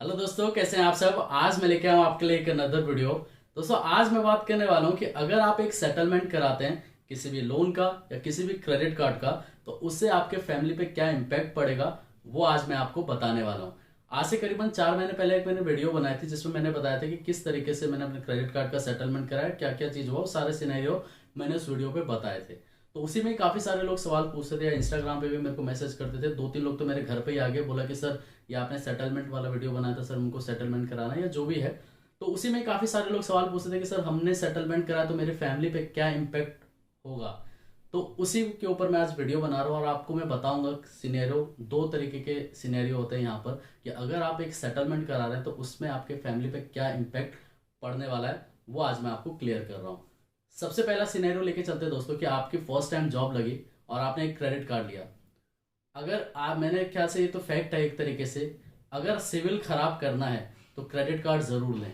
Hello दोस्तों, कैसे हैं आप सब। आज मैं लेके आया हूं आपके लिए एक अनदर वीडियो। दोस्तों, आज मैं बात करने वाला हूं कि अगर आप एक सेटलमेंट कराते हैं किसी भी लोन का या किसी भी क्रेडिट कार्ड का, तो उससे आपके फैमिली पे क्या इम्पैक्ट पड़ेगा, वो आज मैं आपको बताने वाला हूं। आज से करीबन 4 महीने पहले एक मैंने वीडियो बनाई थी जिसमें मैंने बताया था कि किस तरीके से मैंने अपने क्रेडिट कार्ड का सेटलमेंट कराया, क्या क्या चीज़ हुआ, वो सारे सिनेरियो मैंने उस वीडियो पे बताए थे। तो उसी में काफ़ी सारे लोग सवाल पूछते थे या इंस्टाग्राम पे भी मेरे को मैसेज करते थे। 2-3 लोग तो मेरे घर पे ही आ गए, बोला कि सर ये आपने सेटलमेंट वाला वीडियो बनाया था सर, हमको सेटलमेंट कराना है या जो भी है। तो उसी में काफ़ी सारे लोग सवाल पूछते थे कि सर हमने सेटलमेंट करा तो मेरे फैमिली पे क्या इम्पेक्ट होगा। तो उसी के ऊपर मैं आज वीडियो बना रहा हूँ और आपको मैं बताऊंगा सिनेरियो। 2 तरीके के सिनेरियो होते हैं यहाँ पर कि अगर आप एक सेटलमेंट करा रहे हैं तो उसमें आपके फैमिली पे क्या इम्पेक्ट पड़ने वाला है, वो आज मैं आपको क्लियर कर रहा हूँ। सबसे पहला सिनेरियो लेके चलते हैं दोस्तों कि आपकी फर्स्ट टाइम जॉब लगी और आपने एक क्रेडिट कार्ड लिया। अगर आप, मैंने ख्याल से ये तो फैक्ट है एक तरीके से, अगर सिविल खराब करना है तो क्रेडिट कार्ड जरूर लें।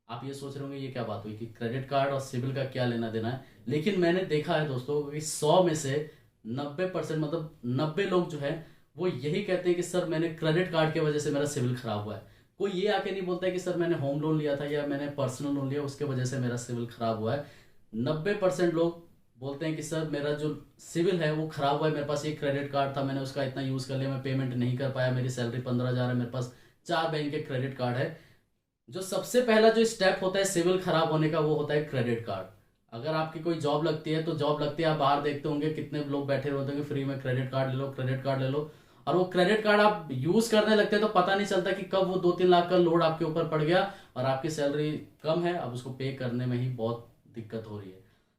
आप ये सोच रहे होंगे ये क्या बात हुई कि क्रेडिट कार्ड और सिविल का क्या लेना देना है, लेकिन मैंने देखा है दोस्तों कि 100 में से 90%, मतलब 90 लोग जो है वो यही कहते हैं कि सर मैंने क्रेडिट कार्ड की वजह से मेरा सिविल खराब हुआ है। कोई ये आके नहीं बोलता है कि सर मैंने होम लोन लिया था या मैंने पर्सनल लोन लिया उसके वजह से मेरा सिविल खराब हुआ है। 90% लोग बोलते हैं कि सर मेरा जो सिविल है वो खराब हुआ है, मेरे पास ये क्रेडिट कार्ड था, मैंने उसका इतना यूज कर लिया, मैं पेमेंट नहीं कर पाया, मेरी सैलरी 15,000 है, मेरे पास 4 बैंक के क्रेडिट कार्ड है। जो सबसे पहला जो स्टेप होता है सिविल खराब होने का वो होता है क्रेडिट कार्ड। अगर आपकी कोई जॉब लगती है तो जॉब लगती है, आप बाहर देखते होंगे कितने लोग बैठे होते हैं फ्री में क्रेडिट कार्ड ले लो, क्रेडिट कार्ड ले लो। और वो क्रेडिट कार्ड आप यूज करने लगते हैं तो पता नहीं चलता कि कब वो 2-3 लाख का लोड आपके ऊपर पड़ गया और आपकी सैलरी कम है, अब उसको पे करने में ही बहुत दिक्कत हो रही है।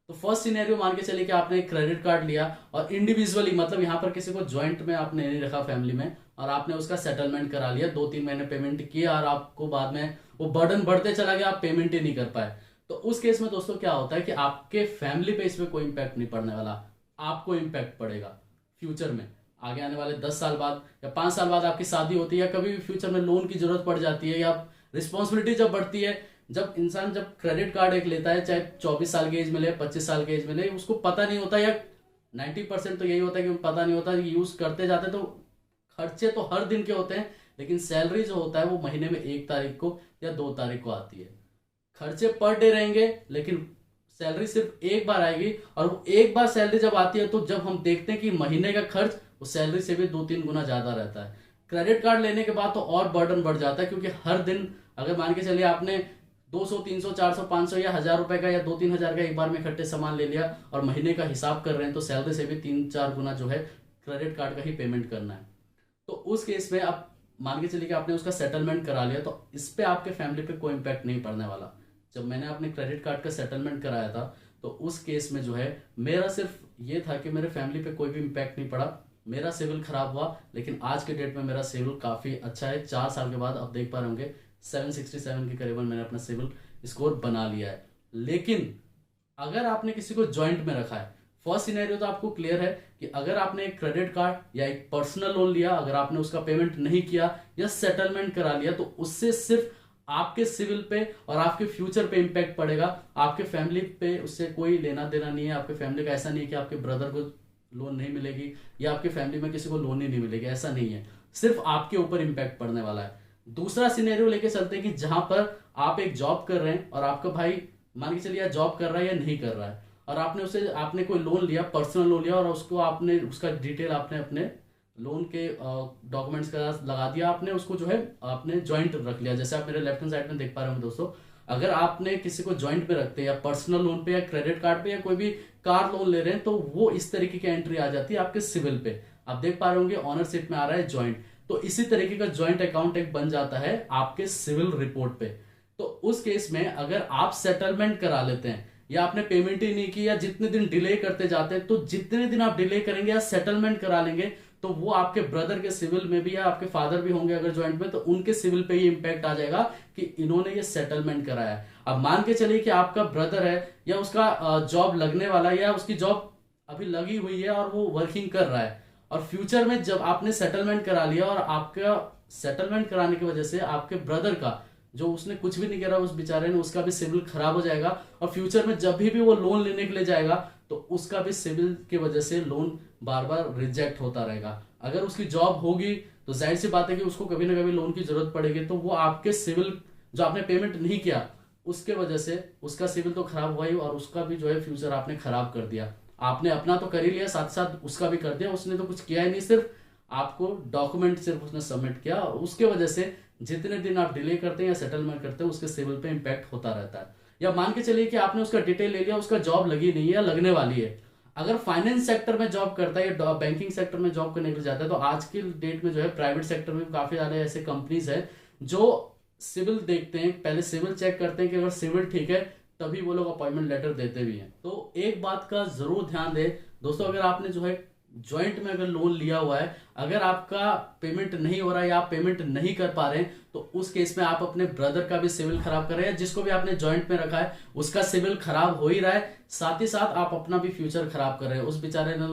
तो फर्स्ट सिनेरियो मान के चलिए कि आपने एक क्रेडिट कार्ड लिया और इंडिविजुअली, मतलब यहाँ पर किसी को ज्वाइंट में आपने नहीं रखा फैमिली में, और आपने उसका सेटलमेंट करा लिया, 2-3 महीने पेमेंट किया और आपको बाद में वो बर्डन बढ़ते चला गया, आप पेमेंट ही नहीं कर पाए। तो उस केस में दोस्तों क्या होता है कि आपके फैमिली पे इसमें कोई इंपैक्ट नहीं पड़ने वाला, आपको इंपैक्ट पड़ेगा फ्यूचर में। आगे आने वाले 10 साल बाद या 5 साल बाद आपकी शादी होती है या कभी भी फ्यूचर में लोन की जरूरत पड़ जाती है या रिस्पॉन्सिबिलिटी जब बढ़ती है, जब इंसान जब क्रेडिट कार्ड एक लेता है, चाहे 24 साल की एज में ले, 25 साल की एज में ले, उसको पता नहीं होता, या 90% तो यही होता है कि पता नहीं होता, यूज करते जाते तो खर्चे तो हर दिन के होते हैं, लेकिन सैलरी जो होता है वो महीने में 1 तारीख को या 2 तारीख को आती है। खर्चे पर डे रहेंगे लेकिन सैलरी सिर्फ एक बार आएगी, और वो एक बार सैलरी जब आती है तो जब हम देखते हैं कि महीने का खर्च उस सैलरी से भी 2-3 गुना ज्यादा रहता है। क्रेडिट कार्ड लेने के बाद तो और बर्डन बढ़ जाता है, क्योंकि हर दिन अगर मान के चलिए आपने 200, 300, 400, 500 या 1,000 रुपए का या 2-3 हजार का एक बार में इकट्ठे सामान ले लिया और महीने का हिसाब कर रहे हैं, तो सैलरी से भी 3-4 गुना जो है क्रेडिट कार्ड का ही पेमेंट करना है। तो उस केस में आप मान के चलिए कि आपने उसका सेटलमेंट करा लिया, तो इस पे आपके फैमिली पे कोई इम्पैक्ट नहीं पड़ने वाला। जब मैंने अपने क्रेडिट कार्ड का सेटलमेंट कराया था तो उस केस में जो है मेरा सिर्फ ये था कि मेरे फैमिली पे कोई भी इम्पैक्ट नहीं पड़ा। मेरा सिविल खराब हुआ, लेकिन आज के डेट में मेरा सिविल काफ़ी अच्छा है। 4 साल के बाद आप देख पा रहे होंगे 767 के करीबन मैंने अपना सिविल स्कोर बना लिया है। लेकिन अगर आपने किसी को ज्वाइंट में रखा है, फर्स्ट सिनेरियो तो आपको क्लियर है कि अगर आपने एक क्रेडिट कार्ड या एक पर्सनल लोन लिया, अगर आपने उसका पेमेंट नहीं किया या सेटलमेंट करा लिया, तो उससे सिर्फ आपके सिविल पे और आपके फ्यूचर पे इंपैक्ट पड़ेगा। आपके फैमिली पे उससे कोई लेना देना नहीं है। आपके फैमिली का ऐसा नहीं है कि आपके ब्रदर को लोन नहीं मिलेगी या आपके फैमिली में किसी को लोन ही नहीं मिलेगी, ऐसा नहीं है। सिर्फ आपके ऊपर इंपैक्ट पड़ने वाला है। दूसरा सिनेरियो लेके चलते हैं कि जहां पर आप एक जॉब कर रहे हैं और आपका भाई मान के चलिए जॉब कर रहा है या नहीं कर रहा है, और आपने कोई लोन लिया, पर्सनल लोन लिया, और उसको आपने उसका डिटेल आपने अपने लोन के डॉक्यूमेंट्स का लगा दिया, आपने उसको जो है आपने ज्वाइंट रख लिया। जैसे आप मेरे लेफ्ट हैंड साइड में देख पा रहे होंगे दोस्तों, अगर आपने किसी को ज्वाइंट पे रखते हैं या पर्सनल लोन पे या क्रेडिट कार्ड पे या कोई भी कार लोन ले रहे हैं, तो वो इस तरीके की एंट्री आ जाती है आपके सिविल पे। आप देख पा रहे होंगे ऑनरशिप में आ रहा है ज्वाइंट, तो इसी तरीके का ज्वाइंट अकाउंट एक बन जाता है आपके सिविल रिपोर्ट पे। तो उस केस में अगर आप सेटलमेंट करा लेते हैं या आपने पेमेंट ही नहीं की या जितने दिन डिले करते जाते हैं, तो जितने दिन आप डिले करेंगे या सेटलमेंट करा लेंगे, तो वो आपके ब्रदर के सिविल में भी, या आपके फादर भी होंगे अगर ज्वाइंट में, तो उनके सिविल पे ही इंपैक्ट आ जाएगा कि इन्होंने ये सेटलमेंट कराया है। अब मान के चलिए कि आपका ब्रदर है या उसका जॉब लगने वाला है या उसकी जॉब अभी लगी हुई है और वो वर्किंग कर रहा है, और फ्यूचर में जब आपने सेटलमेंट करा लिया और आपका सेटलमेंट कराने की वजह से आपके ब्रदर का, जो उसने कुछ भी नहीं करा उस बेचारे ने, उसका भी सिविल खराब हो जाएगा, और फ्यूचर में जब भी वो लोन लेने के लिए जाएगा तो उसका भी सिविल की वजह से लोन बार बार रिजेक्ट होता रहेगा। अगर उसकी जॉब होगी तो जाहिर सी बात है कि उसको कभी ना कभी लोन की जरूरत पड़ेगी। तो वो आपके सिविल जो आपने पेमेंट नहीं किया उसके वजह से उसका सिविल तो खराब हुआ ही, और उसका भी जो है फ्यूचर आपने खराब कर दिया। आपने अपना तो कर ही लिया, साथ साथ उसका भी कर दिया। उसने तो कुछ किया ही नहीं, सिर्फ आपको डॉक्यूमेंट सिर्फ उसने सबमिट किया, और उसके वजह से जितने दिन आप डिले करते हैं या सेटलमेंट करते हैं उसके सिविल पे इम्पैक्ट होता रहता है। या मान के चलिए कि आपने उसका डिटेल ले लिया, उसका जॉब लगी नहीं है या लगने वाली है। अगर फाइनेंस सेक्टर में जॉब करता है या बैंकिंग सेक्टर में जॉब करने के लिए जाता है, तो आज की डेट में जो है प्राइवेट सेक्टर में काफी सारे ऐसे कंपनीज है जो सिविल देखते हैं, पहले सिविल चेक करते हैं कि अगर सिविल ठीक है तभी वो लोग अपॉइंटमेंट लेटर देते भी हैं। तो एक बात का जरूर ध्यान दें दोस्तों, अगर आपने जो है ज्वाइंट में अगर लोन लिया हुआ है, अगर आपका पेमेंट नहीं हो रहा है या आप पेमेंट नहीं कर पा रहे हैं, तो उस केस में आप अपने ब्रदर का भी सिविल खराब कर रहे हैं। जिसको भी आपने ज्वाइंट में रखा है उसका सिविल खराब हो ही रहा है, साथ ही साथ आप अपना भी फ्यूचर खराब कर रहे हैं। उस बेचारे ने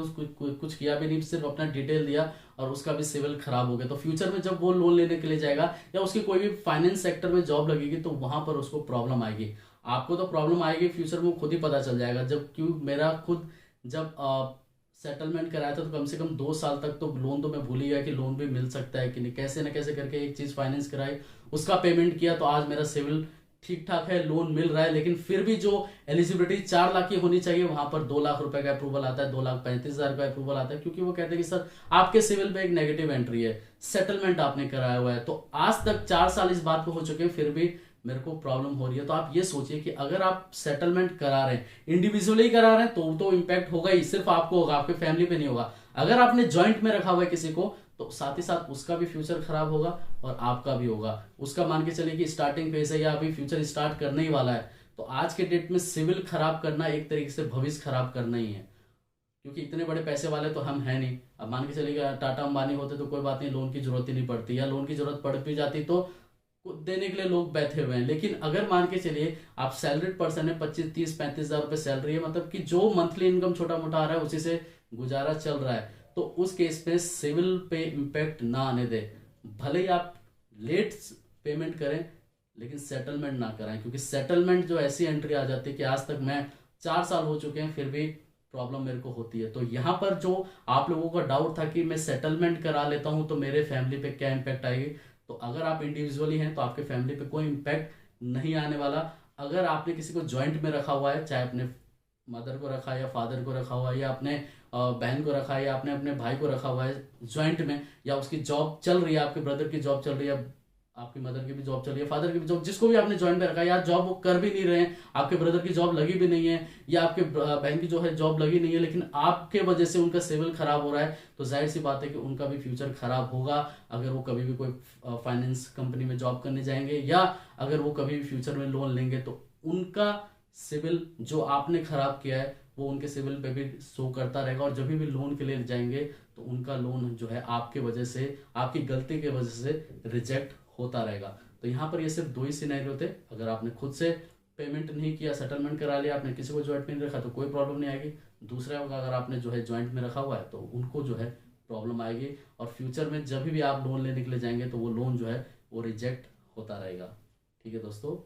कुछ किया भी नहीं, सिर्फ अपना डिटेल दिया और उसका भी सिविल खराब हो गया। तो फ्यूचर में जब वो लोन लेने के लिए जाएगा या उसकी कोई भी फाइनेंस सेक्टर में जॉब लगेगी, तो वहां पर उसको प्रॉब्लम आएगी। आपको तो प्रॉब्लम आएगी, फ्यूचर में खुद ही पता चल जाएगा। जब क्यों मेरा खुद जब सेटलमेंट कराया था तो कम से कम 2 साल तक तो लोन तो मैं भूल ही गया कि लोन भी मिल सकता है कि नहीं। कैसे ना कैसे करके एक चीज फाइनेंस कराई, उसका पेमेंट किया, तो आज मेरा सिविल ठीक ठाक है, लोन मिल रहा है। लेकिन फिर भी जो एलिजिबिलिटी 4 लाख की होनी चाहिए, वहां पर 2 लाख रुपए का अप्रूवल आता है, 2,35,000 का अप्रूवल आता है, क्योंकि वो कहते हैं कि सर आपके सिविल पे एक नेगेटिव एंट्री है, सेटलमेंट आपने कराया हुआ है। तो आज तक 4 साल इस बात को हो चुके हैं, फिर भी मेरे को प्रॉब्लम हो रही है। तो आप ये सोचिए कि अगर आप सेटलमेंट करा रहे हैं, इंडिविजुअली करा रहे हैं, तो इम्पैक्ट होगा ही, सिर्फ आपको होगा, आपके फैमिली पे नहीं होगा। अगर आपने ज्वाइंट में रखा हुआ है किसी को, तो साथ ही साथ उसका भी फ्यूचर खराब होगा और आपका भी होगा। उसका मान के चलिए कि स्टार्टिंग फेज है या अभी फ्यूचर स्टार्ट करने ही वाला है, तो आज के डेट में सिविल खराब करना एक तरीके से भविष्य खराब करना ही है। क्योंकि इतने बड़े पैसे वाले तो हम हैं नहीं। अब मान के चलिए टाटा अंबानी होते तो कोई बात नहीं, लोन की जरूरत ही नहीं पड़ती, या लोन की जरूरत पड़ भी जाती तो देने के लिए लोग बैठे हुए हैं। लेकिन अगर मान के चलिए आप सैलरीड पर्सन है, 25, 30, 35 हजार रुपए सैलरी है, मतलब कि जो मंथली इनकम छोटा मोटा आ रहा है उसी से गुजारा चल रहा है, तो उस केस में सिविल पे इम्पैक्ट ना आने दे। भले ही आप लेट पेमेंट करें लेकिन सेटलमेंट ना कराएं, क्योंकि सेटलमेंट जो ऐसी एंट्री आ जाती है कि आज तक मैं 4 साल हो चुके हैं फिर भी प्रॉब्लम मेरे को होती है। तो यहाँ पर जो आप लोगों का डाउट था कि मैं सेटलमेंट करा लेता हूं तो मेरे फैमिली पे क्या इम्पैक्ट आएगी, तो अगर आप इंडिविजुअली हैं तो आपके फैमिली पे कोई इम्पैक्ट नहीं आने वाला। अगर आपने किसी को ज्वाइंट में रखा हुआ है, चाहे अपने मदर को रखा है या फादर को रखा हुआ है या अपने बहन को रखा है या आपने अपने भाई को रखा हुआ है ज्वाइंट में, या उसकी जॉब चल रही है, आपके ब्रदर की जॉब चल रही है, आपकी मदर की भी जॉब चल रही है, फादर की भी जॉब, जिसको भी आपने ज्वाइंट में रखा है, या जॉब वो कर भी नहीं रहे हैं, आपके ब्रदर की जॉब लगी भी नहीं है या आपके बहन की जो है जॉब लगी नहीं है, लेकिन आपके वजह से उनका सिविल खराब हो रहा है, तो जाहिर सी बात है कि उनका भी फ्यूचर खराब होगा। अगर वो कभी भी कोई फाइनेंस कंपनी में जॉब करने जाएंगे या अगर वो कभी भी फ्यूचर में लोन लेंगे, तो उनका सिविल जो आपने खराब किया है वो उनके सिविल पे भी शो करता रहेगा, और जब भी लोन के लिए जाएंगे तो उनका लोन जो है आपके वजह से, आपकी गलती के वजह से रिजेक्ट होता रहेगा। तो यहाँ पर ये सिर्फ 2 ही सिनेरियो थे। अगर आपने खुद से पेमेंट नहीं किया, सेटलमेंट करा लिया, आपने किसी को ज्वाइंट में नहीं रखा, तो कोई प्रॉब्लम नहीं आएगी। दूसरा होगा अगर आपने जो है ज्वाइंट में रखा हुआ है तो उनको जो है प्रॉब्लम आएगी, और फ्यूचर में जब भी आप लोन लेने के लिए जाएंगे तो वो लोन जो है वो रिजेक्ट होता रहेगा। ठीक है दोस्तों।